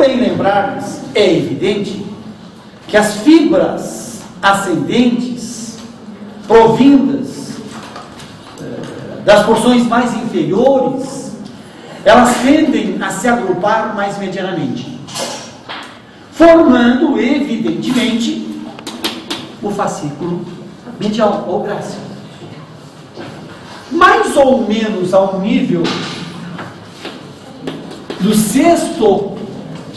Convém lembrar-nos, é evidente, que as fibras ascendentes, provindas das porções mais inferiores, elas tendem a se agrupar mais medianamente, formando, evidentemente, o fascículo medial, ou grácil. Mais ou menos ao nível do sexto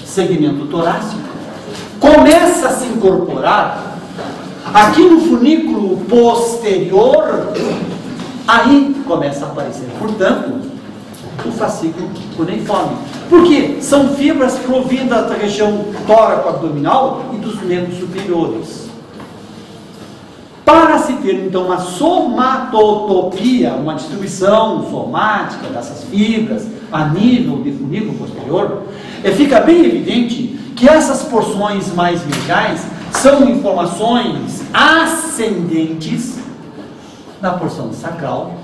segmento torácico, começa a se incorporar aqui no funículo posterior, aí começa a aparecer, portanto, o fascículo cuneiforme. Por quê? São fibras provindas da região tóraco-abdominal e dos membros superiores. Para se ter, então, uma somatotopia, uma distribuição somática dessas fibras a nível de funículo posterior, fica bem evidente que essas porções mais mediais são informações ascendentes da porção sacral,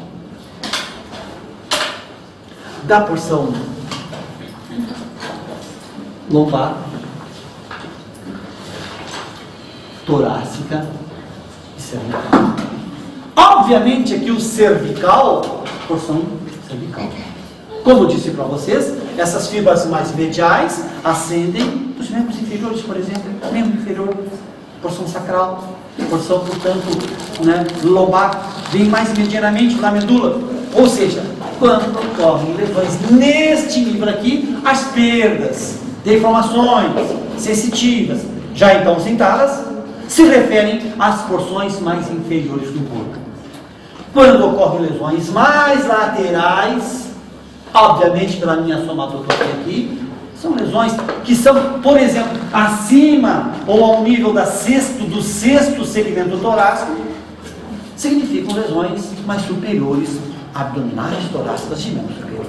da porção lombar, torácica e cervical. Obviamente aqui o cervical, porção cervical. Como eu disse para vocês, essas fibras mais mediais ascendem dos membros inferiores, por exemplo, membro inferior, porção sacral, porção, portanto, lombar, vem mais medianamente na medula. Ou seja, quando ocorrem lesões neste nível aqui, as perdas de informações sensitivas, já então citadas, se referem às porções mais inferiores do corpo. Quando ocorrem lesões mais laterais, obviamente pela minha somatotopia aqui, são lesões que são, por exemplo, acima ou ao nível do sexto segmento torácico, significam lesões mais superiores, abdominais, torácicas de membro superior.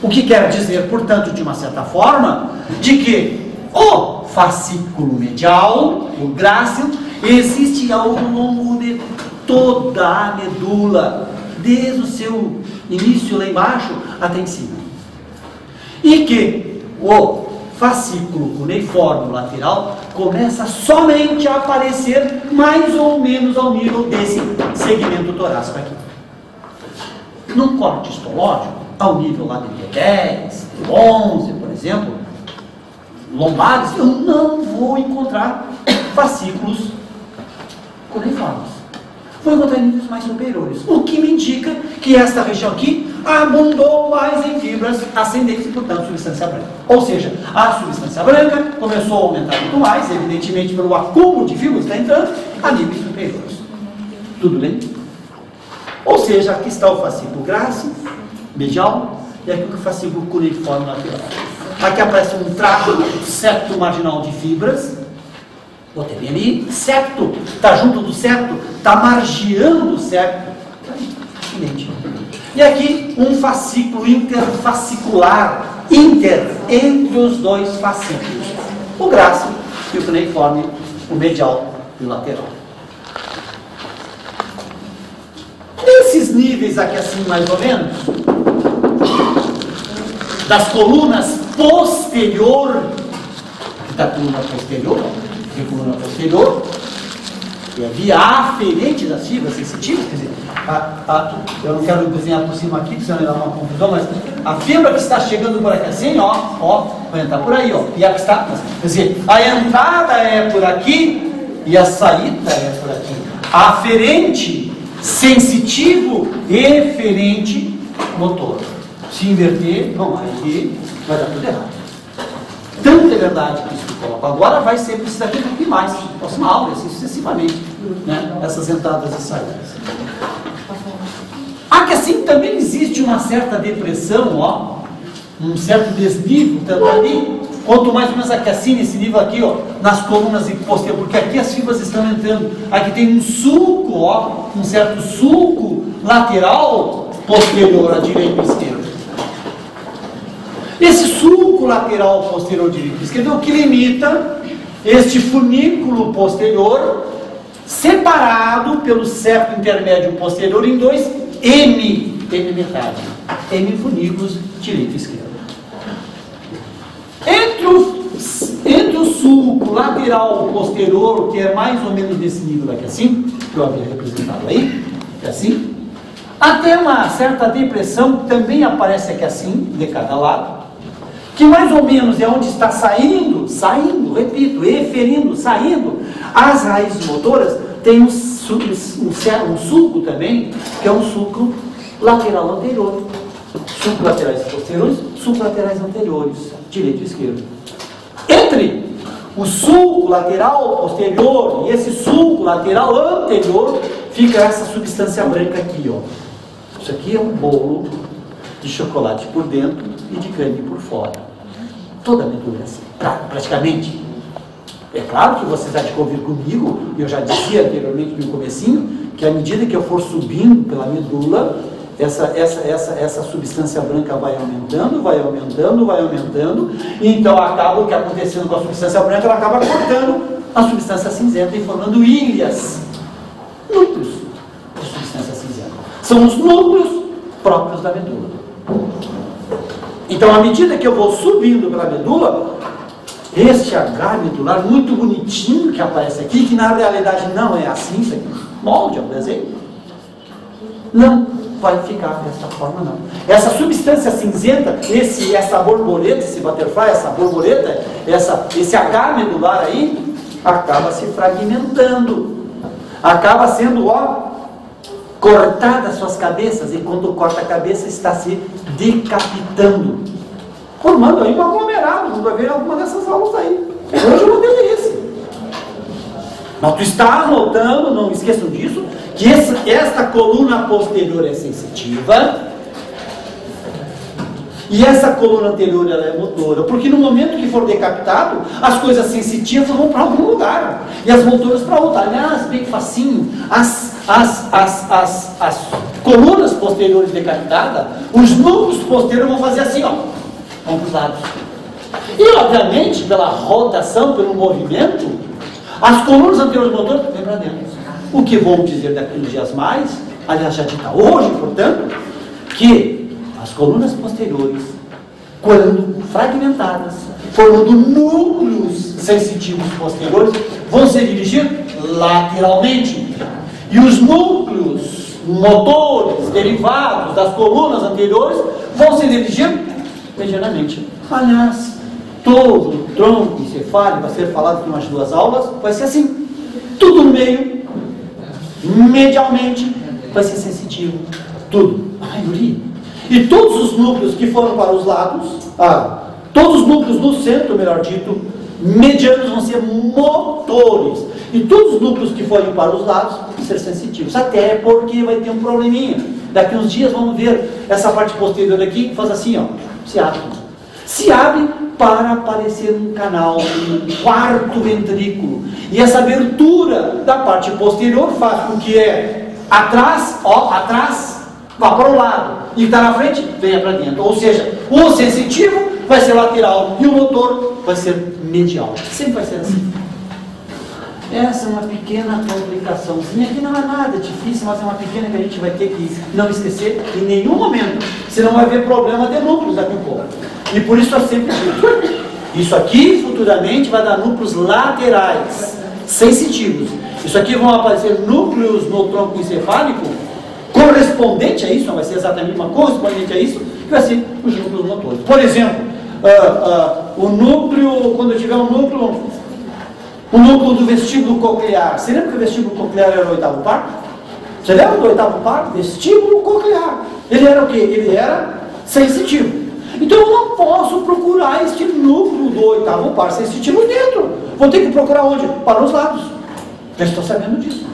O que quer dizer, portanto, de uma certa forma, de que o fascículo medial, o grácil, existe ao longo de toda a medula, desde o seu início lá embaixo até em cima. E que o fascículo cuneiforme lateral começa somente a aparecer mais ou menos ao nível desse segmento torácico aqui. Num corte histológico, ao nível lá de D10, D11, por exemplo, lombares, eu não vou encontrar fascículos cuneiformes. Vou encontrar em níveis mais superiores, o que me indica que esta região aqui abundou mais em fibras ascendentes e, portanto, substância branca. Ou seja, a substância branca começou a aumentar muito mais, evidentemente pelo acúmulo de fibras que está entrando, a níveis superiores. Tudo bem? Ou seja, aqui está o fascículo grácil, medial, e aqui o fascículo cuneiforme lateral. Aqui aparece um trato septo marginal de fibras. Botei bem ali, septo, está junto do septo, está margeando o septo. E aqui um fascículo interfascicular, entre os dois fascículos. O grácil e o cuneiforme, o medial e o lateral. Nesses níveis aqui assim, mais ou menos, das colunas posterior, da coluna posterior, a coluna posterior, e a via aferente das fibras sensitivas, quer dizer, eu não quero desenhar por cima aqui, senão vai dar uma confusão, mas a fibra que está chegando por aqui assim, vai entrar por aí, e a que está, quer dizer, a entrada é por aqui e a saída é por aqui. Aferente, sensitivo, eferente, motor. Se inverter, aí vai dar tudo errado. Tanto é verdade que isso que eu coloco agora vai ser precisar repetir mais na próxima aula, assim sucessivamente, né? Essas entradas e saídas. Que assim também existe uma certa depressão, um certo desnível, tanto ali, quanto mais ou menos aqui assim, nesse nível aqui, nas colunas posteriores, porque aqui as fibras estão entrando, aqui tem um sulco, um certo sulco lateral posterior à direita e esquerda. Esse sulco lateral posterior direito e esquerdo é o que limita este funículo posterior, separado pelo septo intermédio posterior em dois M metade, M funículos direito e esquerdo. Entre lateral posterior, que é mais ou menos desse nível aqui assim, que eu havia representado aí, que é assim, até uma certa depressão, que também aparece aqui assim, de cada lado, que mais ou menos é onde está saindo, repito, eferindo, saindo, as raízes motoras. Tem um sulco também, que é um sulco lateral anterior. Sulco laterais posteriores, sulco laterais anteriores, direito e esquerdo. Entre o sulco lateral posterior e esse sulco lateral anterior, fica essa substância branca aqui, ó. Isso aqui é um bolo de chocolate por dentro e de creme por fora. Toda a medula é assim, praticamente. É claro que vocês há de convir comigo, eu já dizia anteriormente no comecinho, que à medida que eu for subindo pela medula, essa substância branca vai aumentando, e então acaba o que acontecendo com a substância branca, ela acaba cortando a substância cinzenta e formando ilhas, núcleos de substância cinzenta. São os núcleos próprios da medula. Então, à medida que eu vou subindo pela medula, este H medular muito bonitinho que aparece aqui, que na realidade não é assim, isso aqui molde, é um desenho, não vai ficar dessa forma, não. Essa substância cinzenta, essa borboleta, esse butterfly, essa borboleta, esse H medular aí, acaba se fragmentando, acaba sendo, cortada as suas cabeças, e quando corta a cabeça está se decapitando, formando aí um aglomerado. Você vai ver alguma dessas aulas aí. Hoje eu não tenho esse. Mas tu está anotando, não esqueçam disso, que esta coluna posterior é sensitiva e essa coluna anterior ela é motora, porque no momento que for decapitado, as coisas sensitivas vão para algum lugar e as motoras para outro. Aliás, bem facinho, as colunas posteriores decapitadas, os núcleos posteriores vão fazer assim, vão para os lados. E obviamente, pela rotação, pelo movimento, as colunas anteriores do motor vêm para dentro. O que vou dizer daqui uns dias mais, aliás já dita hoje, portanto, que as colunas posteriores, quando fragmentadas, formando núcleos sensitivos posteriores, vão se dirigir lateralmente. E os núcleos motores derivados das colunas anteriores vão se dirigir medianamente. Aliás, todo o tronco encefálico vai ser falado em umas 2 aulas, vai ser assim, tudo no meio, medialmente, vai ser sensitivo, tudo, a maioria. E todos os núcleos que foram para os lados, todos os núcleos no centro, melhor dito, medianos, vão ser motores. E todos os núcleos que forem para os lados vão ser sensitivos. Até porque vai ter um probleminha. Daqui uns dias vamos ver essa parte posterior aqui, faz assim, se abre. Se abre para aparecer um canal, um quarto ventrículo. E essa abertura da parte posterior faz com que atrás, vá para o lado. E está na frente, venha para dentro. Ou seja, o sensitivo vai ser lateral e o motor vai ser medial. Sempre vai ser assim. Essa é uma pequena complicaçãozinha que não é nada difícil, mas é uma pequena que a gente vai ter que não esquecer em nenhum momento. Senão vai haver problema de núcleos daqui a pouco. E por isso eu sempre digo, isso aqui futuramente vai dar núcleos laterais, sensitivos. Isso aqui vão aparecer núcleos no tronco encefálico correspondente a isso, não vai ser exatamente uma correspondente a isso, que vai ser os núcleos motores. Por exemplo, o núcleo, quando eu tiver um núcleo do vestíbulo coclear. Você lembra que o vestíbulo coclear era o 8º par? Você lembra do 8º par? Vestíbulo coclear. Ele era o quê? Ele era sensitivo. Então eu não posso procurar este núcleo do 8º par sensitivo dentro. Vou ter que procurar onde? Para os lados. Já estou sabendo disso.